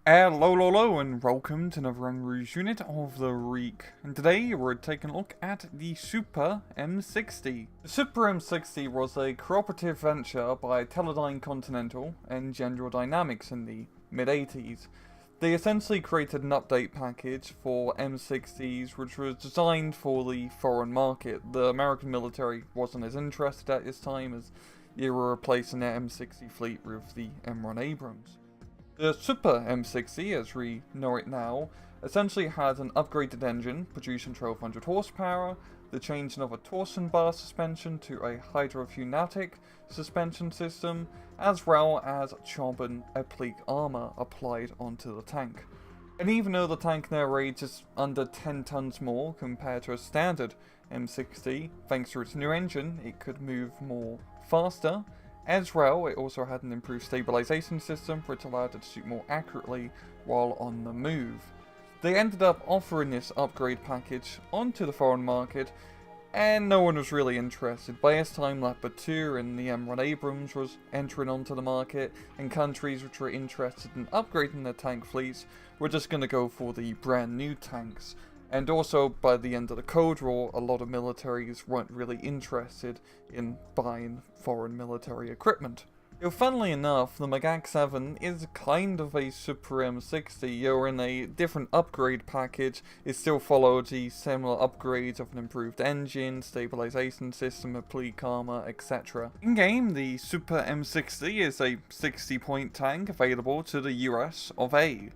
Hello, and welcome to another Rouge unit of the week. And today we're taking a look at the Super M60. The Super M60 was a cooperative venture by Teledyne Continental and General Dynamics in the mid-80s. They essentially created an update package for M60s which was designed for the foreign market. The American military wasn't as interested at this time as they were replacing their M60 fleet with the M1 Abrams. The Super M60, as we know it now, essentially had an upgraded engine producing 1200 horsepower, the changing of a torsion bar suspension to a hydrophobic suspension system, as well as carbon applique armor applied onto the tank. And even though the tank now weighs just under 10 tons more compared to a standard M60, thanks to its new engine, it could move more faster. As well, it also had an improved stabilization system which allowed it to shoot more accurately while on the move. They ended up offering this upgrade package onto the foreign market, and no one was really interested. By this time, Leopard 2 and the M1 Abrams was entering onto the market, and countries which were interested in upgrading their tank fleets were just going to go for the brand new tanks. And also, by the end of the Cold War, a lot of militaries weren't really interested in buying foreign military equipment. Funnily enough, the Magak 7 is kind of a Super M60. You're in a different upgrade package. It still follows the similar upgrades of an improved engine, stabilization system, applique armor, etc. In-game, the Super M60 is a 60-point tank available to the US of A.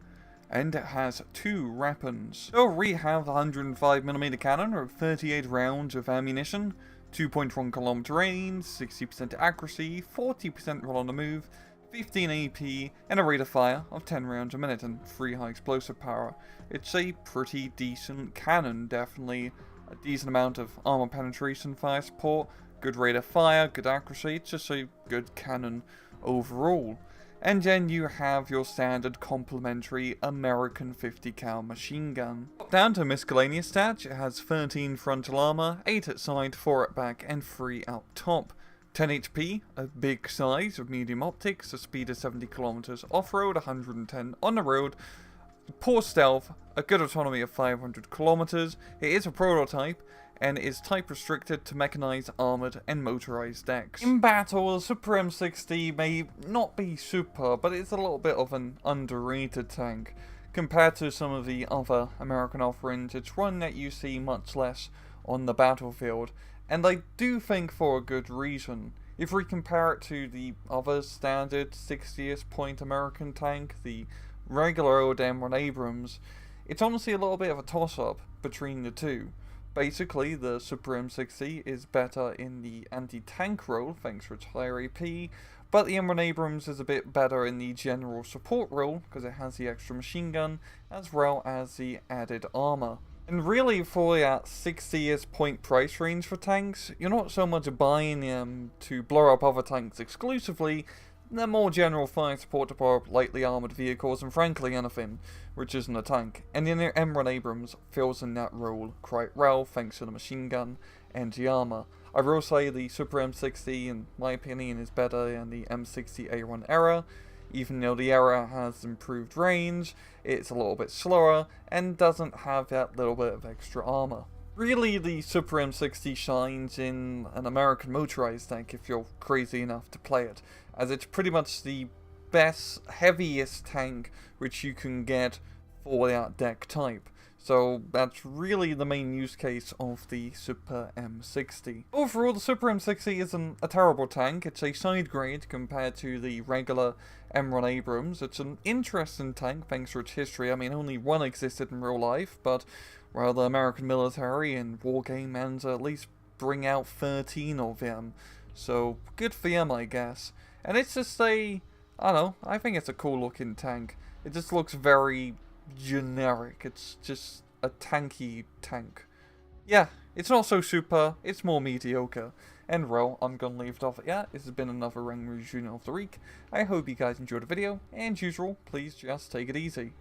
And it has two weapons. So we have the 105mm cannon with 38 rounds of ammunition, 2.1 km range, 60% accuracy, 40% roll on the move, 15 AP, and a rate of fire of 10 rounds a minute and 3 high explosive power. It's a pretty decent cannon, definitely a decent amount of armor penetration fire support, good rate of fire, good accuracy, it's just a good cannon overall. And then you have your standard complementary American 50 cal machine gun. Down to miscellaneous stats, it has 13 frontal armor, 8 at side, 4 at back, and 3 out top. 10 HP, a big size with medium optics, a speed of 70 km off-road, 110 on the road, poor stealth, a good autonomy of 500 km, it is a prototype, and is type restricted to mechanized, armored, and motorized decks. In battle, the Super M60 may not be super, but it's a little bit of an underrated tank. Compared to some of the other American offerings, it's one that you see much less on the battlefield, and I do think for a good reason. If we compare it to the other standard 60th point American tank, the regular old M1 Abrams, it's honestly a little bit of a toss-up between the two. Basically, the Super M60 is better in the anti-tank role, thanks to its higher AP, but the M1 Abrams is a bit better in the general support role, because it has the extra machine gun, as well as the added armor. And really, for that 60th point price range for tanks, you're not so much buying them to blow up other tanks exclusively. They're more general fire support to power up lightly armoured vehicles and frankly anything which isn't a tank, and the M1 Abrams fills in that role quite well thanks to the machine gun and the armour. I will say the Super M60 in my opinion is better than the M60A1 era. Even though the era has improved range, it's a little bit slower and doesn't have that little bit of extra armour. Really, the Super M60 shines in an American motorized tank if you're crazy enough to play it, as it's pretty much the best, heaviest tank which you can get for that deck type. So that's really the main use case of the Super M60. Overall, the Super M60 isn't a terrible tank. It's a side grade compared to the regular M1 Abrams. It's an interesting tank thanks to its history. I mean, only one existed in real life, but well, the American military and wargame ends at least bring out 13 of them. So good for them, I guess. And it's just I don't know, I think it's a cool looking tank. It just looks very generic. It's just a tanky tank. Yeah, it's not so super, it's more mediocre. And well, I'm gonna leave it off at that. This has been another Rouge unit of the week. I hope you guys enjoyed the video, and as usual, please just take it easy.